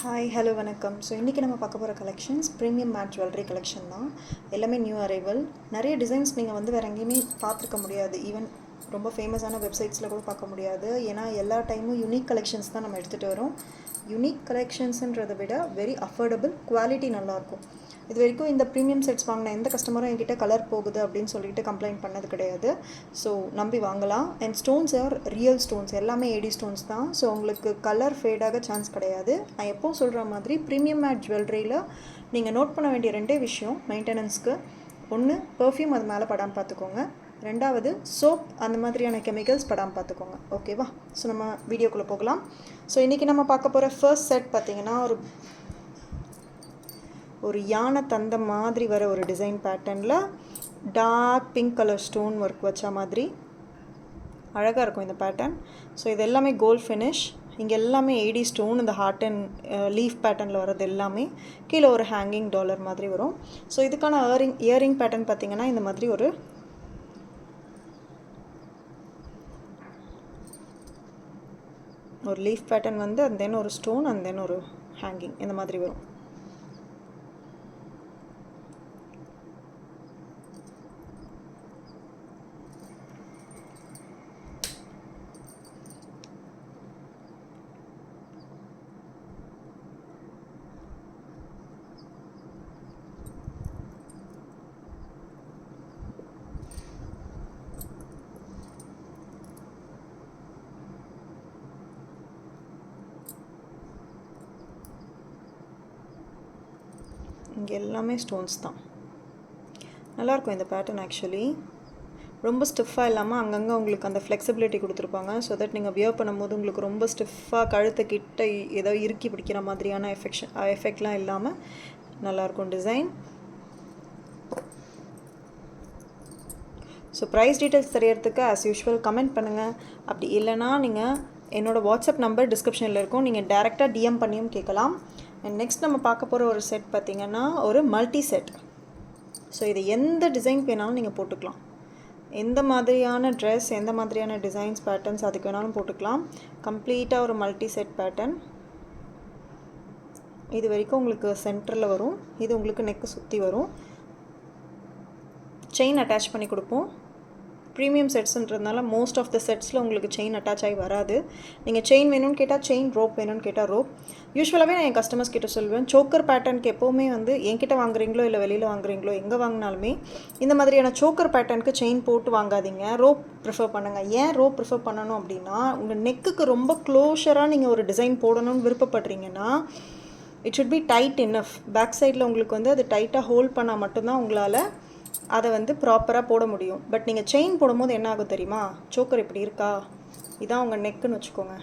Hi hello வணக்கம். So இன்றைக்கி நம்ம பார்க்க போகிற collections premium matte jewellery collection தான். எல்லாமே நியூ அரைவல். நிறைய டிசைன்ஸ் நீங்கள் வந்து வேறு எங்கேயுமே பார்த்துருக்க முடியாது. ஈவன் ரொம்ப ஃபேமஸான வெப்சைட்ஸில் கூட பார்க்க முடியாது. ஏன்னா எல்லா டைமும் யூனிக் கலெக்ஷன்ஸ் தான் நம்ம எடுத்துகிட்டு வரோம். யூனிக் கலெக்ஷன்ஸுன்றதை விட வெரி அஃபோர்டபுள், குவாலிட்டி நல்லாயிருக்கும். இது வரைக்கும் இந்த ப்ரீமியம் செட்ஸ் வாங்கின எந்த கஸ்டமரும் என்கிட்ட கலர் போகுது அப்படின்னு சொல்லிட்டு கம்ப்ளைண்ட் பண்ணது கிடையாது. ஸோ நம்பி வாங்கலாம். And stones are real stones, எல்லாமே ஏடி ஸ்டோன்ஸ் தான். ஸோ உங்களுக்கு கலர் ஃபேடாக சான்ஸ் கிடையாது. நான் எப்போவும் சொல்கிற மாதிரி ப்ரீமியம் மேட் ஜுவல்லரியில் நீங்கள் நோட் பண்ண வேண்டிய ரெண்டே விஷயம் மெயின்டெனன்ஸ்க்கு. ஒன்று, பர்ஃப்யூம் அது மேலே படாமல் பார்த்துக்கோங்க. ரெண்டாவது, சோப் அந்த மாதிரியான கெமிக்கல்ஸ் படாமல் பார்த்துக்கோங்க. ஓகேவா? ஸோ நம்ம வீடியோக்குள்ளே போகலாம். ஸோ இன்றைக்கி நம்ம பார்க்க போகிற ஃபர்ஸ்ட் செட் பார்த்திங்கன்னா ஒரு யானை தந்த மாதிரி வர ஒரு டிசைன் பேட்டர்னில் dark pink colour stone work வச்ச மாதிரி அழகாக இருக்கும் இந்த பேட்டர்ன். ஸோ இது எல்லாமே கோல்ட் ஃபினிஷ். இங்கே எல்லாமே ஏடி ஸ்டோன், இந்த ஹார்ட் அண்ட் லீஃப் பேட்டர்னில் வர்றது எல்லாமே. கீழே ஒரு ஹேங்கிங் டாலர் மாதிரி வரும். ஸோ இதுக்கான இயரிங் பேட்டர்ன் பார்த்திங்கன்னா இந்த மாதிரி ஒரு லீஃப் பேட்டர்ன் வந்து அண்ட் தென் ஒரு ஸ்டோன் அண்ட் தென் ஒரு ஹேங்கிங் இந்த மாதிரி வரும். இங்கே எல்லாமே ஸ்டோன்ஸ் தான். நல்லாயிருக்கும் இந்த பேட்டர்ன். ஆக்சுவலி ரொம்ப ஸ்டிஃபாக இல்லாமல் அங்கங்கே உங்களுக்கு அந்த ஃப்ளெக்சிபிலிட்டி கொடுத்துருப்பாங்க. ஸோ தட் நீங்கள் வியர் பண்ணும்போது உங்களுக்கு ரொம்ப ஸ்டிஃபாக கழுத்தை கிட்ட ஏதோ இறுக்கி பிடிக்கிற மாதிரியான எஃபெக்ட்லாம் இல்லாமல் நல்லாயிருக்கும் டிசைன். ஸோ ப்ரைஸ் டீட்டெயில்ஸ் தெரியறதுக்கு ஆஸ் யூஷுவல் கமெண்ட் பண்ணுங்கள். அப்படி இல்லைனா நீங்கள் என்னோடய வாட்ஸ்அப் நம்பர் டிஸ்கிரிப்ஷனில் இருக்கும், நீங்கள் டேரெக்டாக டிஎம் பண்ணியும் கேட்கலாம். அண்ட் நெக்ஸ்ட் நம்ம பார்க்க போகிற ஒரு செட் பார்த்திங்கன்னா ஒரு மல்டி செட். ஸோ இது எந்த டிசைன் வேணாலும் நீங்கள் போட்டுக்கலாம். எந்த மாதிரியான ட்ரெஸ், எந்த மாதிரியான டிசைன்ஸ், பேட்டர்ன்ஸ் அதுக்கு வேணாலும் போட்டுக்கலாம். கம்ப்ளீட்டாக ஒரு மல்டி செட் பேட்டர்ன். இது வரைக்கும் உங்களுக்கு சென்டரில் வரும். இது உங்களுக்கு நெக்கு சுற்றி வரும். செயின் அட்டாச் பண்ணி கொடுப்போம். ப்ரீமியம் செட்ஸுன்றதுனால மோஸ்ட் ஆஃப் த செட்ஸில் உங்களுக்கு செயின் அட்டாச் ஆகி வராது. நீங்கள் செயின் வேணும்னு கேட்டால் செயின், ரோப் வேணும்னு கேட்டால் ரோப். யூஸ்வலாகவே நான் என் கஸ்டமர்ஸ் கிட்ட சொல்வேன், சோக்கர் பேட்டர்னுக்கு எப்போவுமே வந்து என்கிட்ட வாங்குறீங்களோ இல்லை வெளியில் வாங்குறீங்களோ எங்கே வாங்கினாலுமே இந்த மாதிரியான சோக்கர் பேட்டர்னுக்கு செயின் போட்டு வாங்காதீங்க, ரோப் ப்ரிஃபர் பண்ணுங்கள். ஏன் ரோப் ப்ரிஃபர் பண்ணணும் அப்படின்னா, உங்கள் நெக்குக்கு ரொம்ப க்ளோஷராக நீங்கள் ஒரு டிசைன் போடணும்னு விருப்பப்படுறீங்கன்னா it should be tight enough. Back சைடில் உங்களுக்கு வந்து அது டைட்டாக ஹோல்ட் பண்ணால் மட்டும்தான் உங்களால் அதை வந்து ப்ராப்பராக போட முடியும். பட் நீங்கள் செயின் போடும்போது என்ன ஆகும் தெரியுமா? சோக்கர் இப்படி இருக்கா, இதான் உங்கள் நெக்குன்னு வச்சுக்கோங்க.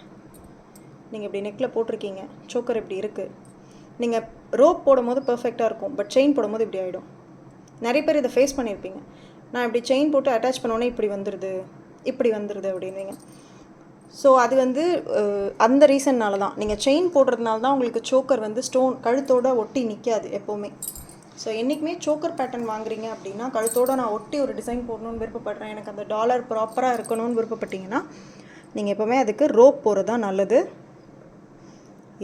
நீங்கள் இப்படி நெக்கில் போட்டிருக்கீங்க, சோக்கர் இப்படி இருக்குது. நீங்கள் ரோப் போடும்போது பர்ஃபெக்டாக இருக்கும், பட் செயின் போடும்போது இப்படி ஆகிடும். நிறைய பேர் இதை ஃபேஸ் பண்ணியிருப்பீங்க. நான் இப்படி செயின் போட்டு அட்டாச் பண்ணோன்னே இப்படி வந்துடுது அப்படின்வீங்க. ஸோ அது வந்து அந்த ரீசன்னால தான். நீங்கள் செயின் போடுறதுனால தான் உங்களுக்கு சோக்கர் வந்து ஸ்டோன் கழுத்தோடு ஒட்டி நிற்காது எப்போவுமே. ஸோ என்றைக்குமே சோக்கர் பேட்டர்ன் வாங்குறீங்க அப்படின்னா, கழுத்தோடு நான் ஒட்டி ஒரு டிசைன் போடணுன்னு விருப்பப்படுறேன், எனக்கு அந்த டாலர் ப்ராப்பராக இருக்கணும்னு விருப்பப்பட்டீங்கன்னா நீங்கள் எப்போவுமே அதுக்கு ரோப் போகிறது தான் நல்லது.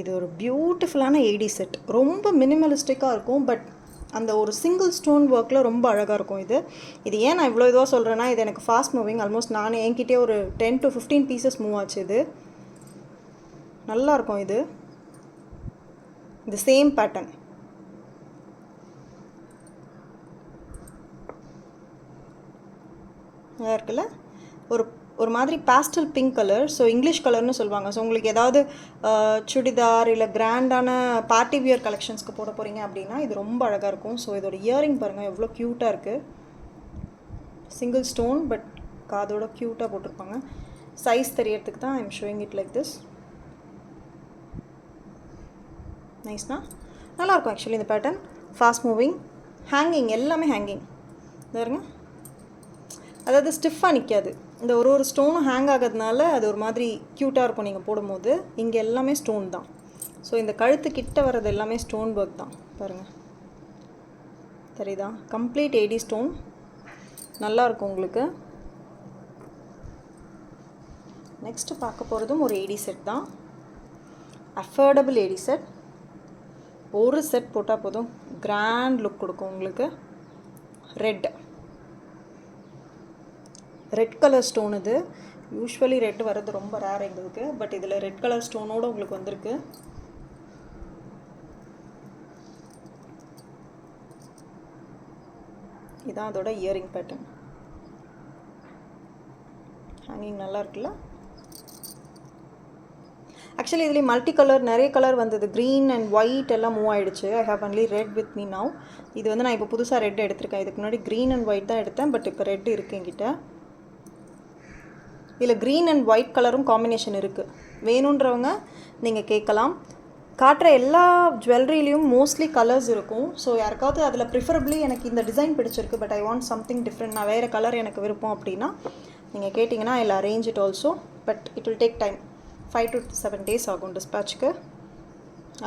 இது ஒரு பியூட்டிஃபுல்லான ஏடி செட். ரொம்ப மினிமலிஸ்டிக்காக இருக்கும், பட் அந்த ஒரு சிங்கிள் ஸ்டோன் ஒர்க்கில் ரொம்ப அழகாக இருக்கும். இது ஏன் நான் இவ்வளோ இதுவாக சொல்கிறேன்னா, இது எனக்கு ஃபாஸ்ட் மூவிங். ஆல்மோஸ்ட் நான் என்கிட்டே ஒரு 10 to 15 பீசஸ் மூவ் ஆச்சு. இது நல்லாயிருக்கும். இது சேம் பேட்டர்ன் இருக்குல்ல, ஒரு மாதிரி pastel pink colour. So English கலர்னு சொல்லுவாங்க. ஸோ உங்களுக்கு ஏதாவது சுடிதார் இல்லை கிராண்டான பார்ட்டி வியர் கலெக்ஷன்ஸ்க்கு போட போகிறீங்க அப்படின்னா இது ரொம்ப அழகாக இருக்கும். ஸோ இதோட இயரிங் பாருங்கள் எவ்வளோ க்யூட்டாக இருக்குது. சிங்கிள் ஸ்டோன் பட் காதோட க்யூட்டாக போட்டிருப்பாங்க. சைஸ் தெரியறதுக்கு தான் I'm showing it like this. நைஸ்னா நல்லாயிருக்கும். ஆக்சுவலி இந்த பேட்டர்ன் ஃபாஸ்ட் மூவிங். ஹேங்கிங் எல்லாமே ஹேங்கிங் பாருங்க, அதாவது ஸ்டிஃபாக நிற்காது. இந்த ஒரு ஸ்டோனும் ஹேங் ஆகிறதுனால அது ஒரு மாதிரி க்யூட்டாக இருக்கும் நீங்கள் போடும்போது. இங்கே எல்லாமே ஸ்டோன் தான். ஸோ இந்த கழுத்து கிட்ட வர்றது எல்லாமே ஸ்டோன் ஒர்க் தான் பாருங்கள், தெரியுதா? Complete AD stone. நல்லாயிருக்கும் உங்களுக்கு. நெக்ஸ்ட்டு பார்க்க போகிறதும் ஒரு ஏடி செட் தான். Affordable AD set. ஒரு செட் போட்டால் போதும், கிராண்ட் லுக் கொடுக்கும் உங்களுக்கு. ரெட் கலர் ஸ்டோன் இது. யூஸ்வலி ரெட் வர்றது ரொம்ப ரேர் எங்களுக்கு, பட் இதில் ரெட் கலர் ஸ்டோனோடு உங்களுக்கு வந்திருக்கு. இதான் அதோட இயரிங் பேட்டர்ன். ஹேங்கிங் நல்லா இருக்குல்ல. ஆக்சுவலி இதுலேயே மல்டி கலர் நிறைய கலர் வந்தது. க்ரீன் அண்ட் ஒயிட் எல்லாம் மூவ் ஆகிடுச்சு. I have only red with me now. இது வந்து நான் இப்போ புதுசாக ரெட் எடுத்திருக்கேன். இதுக்கு முன்னாடி க்ரீன் அண்ட் ஒயிட் தான் எடுத்தேன், பட் இப்போ ரெட் இருக்குது என்கிட்ட. இதில் க்ரீன் அண்ட் ஒயிட் கலரும் காம்பினேஷன் இருக்குது. வேணுன்றவங்க நீங்கள் கேட்கலாம். காட்டுற எல்லா ஜுவல்லரிலையும் மோஸ்ட்லி கலர்ஸ் இருக்கும். ஸோ யாருக்காவது அதில் ப்ரிஃபரபிளி எனக்கு இந்த டிசைன் பிடிச்சிருக்கு, but I want something different, நான் வேறு கலர் எனக்கு விருப்பம் அப்படின்னா நீங்கள் கேட்டிங்கன்னா I will arrange it also. But it will take time. 5 to 7 days ஆகும் டிஸ்பேச்சுக்கு.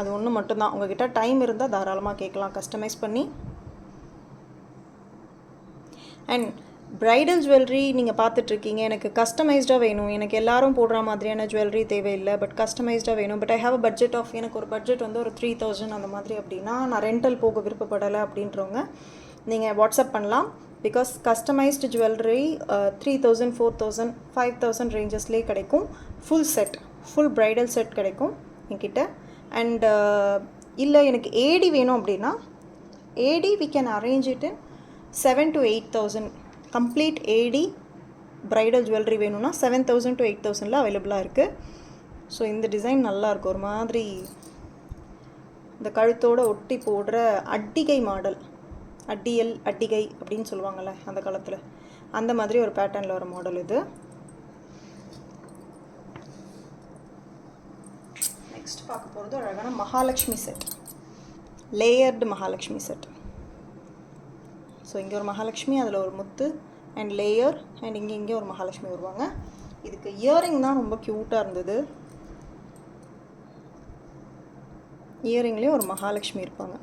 அது ஒன்று மட்டும்தான். உங்கள்கிட்ட டைம் இருந்தால் தாராளமாக கேட்கலாம் கஸ்டமைஸ் பண்ணி. அண்ட் ப்ரைடல் ஜுவல்லரி நீங்கள் பார்த்துட்ருக்கீங்க, எனக்கு கஸ்டமைஸ்டாக வேணும், எனக்கு எல்லோரும் போடுற மாதிரியான ஜுவல்லரி தேவையில்லை, பட் கஸ்டமைஸ்டாக வேணும், but I have a budget of, எனக்கு ஒரு பட்ஜெட் வந்து ஒரு 3000 அந்த மாதிரி அப்படின்னா, நான் ரெண்டல் போக விருப்பப்படலை அப்படின்றவங்க நீங்கள் வாட்ஸ்அப் பண்ணலாம். பிகாஸ் கஸ்டமைஸ்டு ஜுவல்லரி 3000, 4000, 5000 ரேஞ்சஸ்லேயே கிடைக்கும். Full set, full bridal set கிடைக்கும் என்கிட்ட. அண்ட் இல்லை எனக்கு ஏடி வேணும் அப்படின்னா, AD we can arrange it in 7,000 to 8,000. Complete AD bridal jewellery வேணும்னா 7,000 to 8,000 அவைலபிளாக இருக்குது. ஸோ இந்த டிசைன் நல்லாயிருக்கும். ஒரு மாதிரி இந்த கழுத்தோடு ஒட்டி போடுற அட்டிகை மாடல், அட்டிகை அப்படின்னு சொல்லுவாங்கள்ல அந்த காலத்தில், அந்த மாதிரி ஒரு பேட்டர்னில் வர மாடல் இது. நெக்ஸ்ட் பார்க்க போகிறது அழகான Mahalakshmi set, layered Mahalakshmi set. So இங்கே ஒரு மகாலட்சுமி, அதில் ஒரு முத்து அண்ட் லேயர், அண்ட் இங்கே ஒரு மகாலட்சுமி வருவாங்க. இதுக்கு இயரிங் தான் ரொம்ப க்யூட்டாக இருந்தது. இயரிங்லேயும் ஒரு மகாலட்சுமி இருப்பாங்க.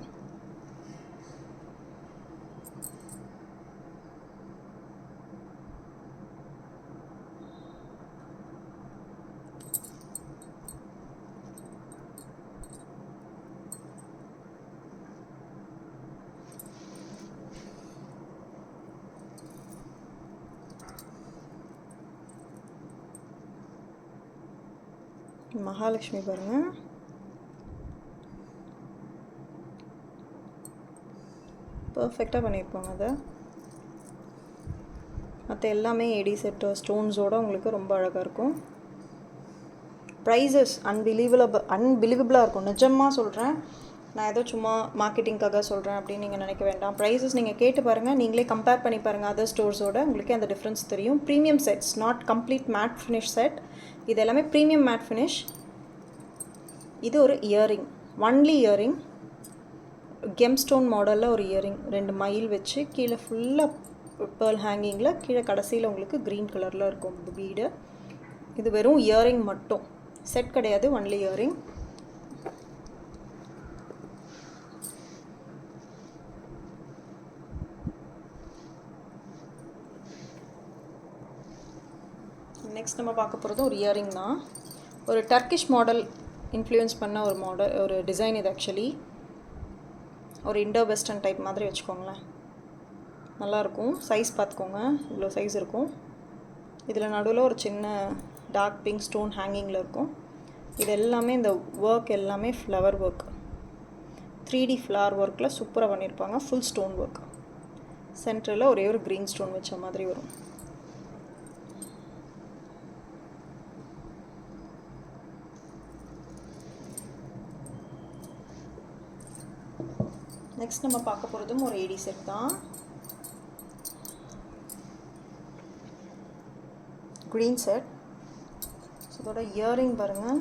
மகாலட்சுமி பாருங்கள், பர்ஃபெக்டாக பண்ணியிருப்பாங்க. அதை மற்ற எல்லாமே ஏடி செட்டு ஸ்டோன்ஸோடு உங்களுக்கு ரொம்ப அழகாக இருக்கும். ப்ரைஸஸ் அன்பிலீவபிளாக இருக்கும். நிஜமாக சொல்கிறேன், நான் ஏதோ சும்மா மார்க்கெட்டிங்காக சொல்கிறேன் அப்படின்னு நீங்கள் நினைக்க வேண்டாம். ப்ரைஸஸ் நீங்கள் கேட்டு பாருங்கள், நீங்களே கம்பேர் பண்ணி பாருங்கள் அதர் ஸ்டோர்ஸோடு, உங்களுக்கே அந்த டிஃப்ரென்ஸ் தெரியும். Premium sets, not complete matte finish set. இது எல்லாமே ப்ரீமியம் மேட் ஃபினிஷ். இது ஒரு earring, only earring, gem stone மாடலில் ஒரு இயரிங், 2 மயில் வச்சு கீழே ஃபுல்லாக பேர்ல் ஹேங்கிங்கில், கீழே கடைசியில் உங்களுக்கு க்ரீன் கலரில் இருக்கும் பீடு. இது வெறும் இயரிங் மட்டும், செட் கிடையாது, ஒன்லி இயரிங். நெக்ஸ்ட் நம்ம பார்க்க போகிறது ஒரு இயரிங் தான். ஒரு டர்க்கிஷ் மாடல் இன்ஃப்ளூயன்ஸ் பண்ண ஒரு மாடல், ஒரு டிசைன் இது. ஆக்சுவலி ஒரு இண்டோ வெஸ்டர்ன் டைப் மாதிரி வச்சுக்கோங்களேன், நல்லாயிருக்கும். சைஸ் பார்த்துக்கோங்க, இவ்வளோ சைஸ் இருக்கும். இதில் நடுவில் ஒரு சின்ன டார்க் பிங்க் ஸ்டோன் ஹேங்கிங்கில் இருக்கும். இது எல்லாமே இந்த ஒர்க் எல்லாமே ஃப்ளவர் ஒர்க், 3D ஃப்ளவர் ஒர்க்கில் சூப்பராக பண்ணியிருப்பாங்க. ஃபுல் ஸ்டோன் ஒர்க், சென்டரில் ஒரே ஒரு க்ரீன் ஸ்டோன் வச்ச மாதிரி வரும். நெக்ஸ்ட் நம்ம பார்க்க போகிறதும் ஒரு ஏடி செட் தான். Green set. ஸோ இதோட இயரிங் பாருங்கள்,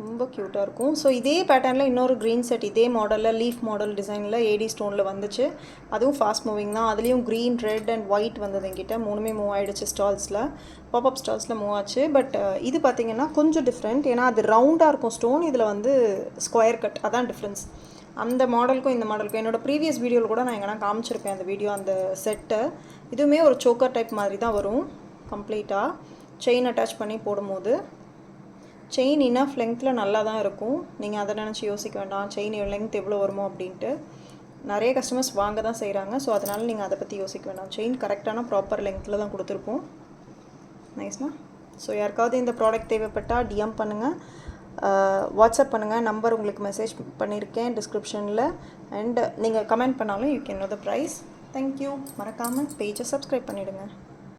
ரொம்ப க்யூட்டாக இருக்கும். ஸோ இதே பேட்டர்னில் இன்னொரு க்ரீன் செட் இதே மாடலில் லீஃப் மாடல் டிசைனில் ஏடி ஸ்டோனில் வந்துச்சு. அதுவும் ஃபாஸ்ட் மூவிங் தான். அதுலேயும் க்ரீன், ரெட் அண்ட் ஒயிட் வந்தது என்கிட்ட. 3மே மூவ் ஆகிடுச்சு ஸ்டால்ஸில், பாப்அப் ஸ்டால்ஸில் மூவ் ஆச்சு. பட் இது பார்த்திங்கன்னா கொஞ்சம் டிஃப்ரெண்ட், ஏன்னா அது ரவுண்டாக இருக்கும் ஸ்டோன், இதில் வந்து ஸ்கொயர் கட், அதான் டிஃப்ரென்ஸ். அந்த மாடலுக்கும் இந்த மாடலுக்கும் என்னோடய ப்ரீவியஸ் வீடியோவில் கூட நான் எங்கன்னா காமிச்சிருப்பேன் அந்த வீடியோ, அந்த செட்டை. இதுவுமே ஒரு சோக்கர் டைப் மாதிரி தான் வரும் கம்ப்ளீட்டாக, செயின் அட்டாச் பண்ணி போடும்போது. செயின் இனஃப் லெங்த்தில் நல்லா தான் இருக்கும். நீங்கள் அதை நினச்சி யோசிக்க வேண்டாம் செயின் லெங்த் எவ்வளோ வருமோ அப்படின்ட்டு. நிறைய கஸ்டமர்ஸ் வாங்க தான் செய்கிறாங்க. ஸோ அதனால் நீங்கள் அதை பற்றி யோசிக்க வேண்டாம். செயின் கரெக்டான ப்ராப்பர் லெங்த்தில் தான் கொடுத்துருப்போம். நைஸ்ண்ணா. ஸோ யாருக்காவது இந்த ப்ராடக்ட் தேவைப்பட்டால் டிஎம் பண்ணுங்கள், வாட்ஸ்அப் பண்ணுங்கள். நம்பர் உங்களுக்கு மெசேஜ் பண்ணியிருக்கேன் டிஸ்கிரிப்ஷனில். அண்ட் நீங்கள் கமெண்ட் பண்ணாலும் you can know the price. Thank you. மறக்காமல் பேஜை சப்ஸ்கிரைப் பண்ணிவிடுங்க.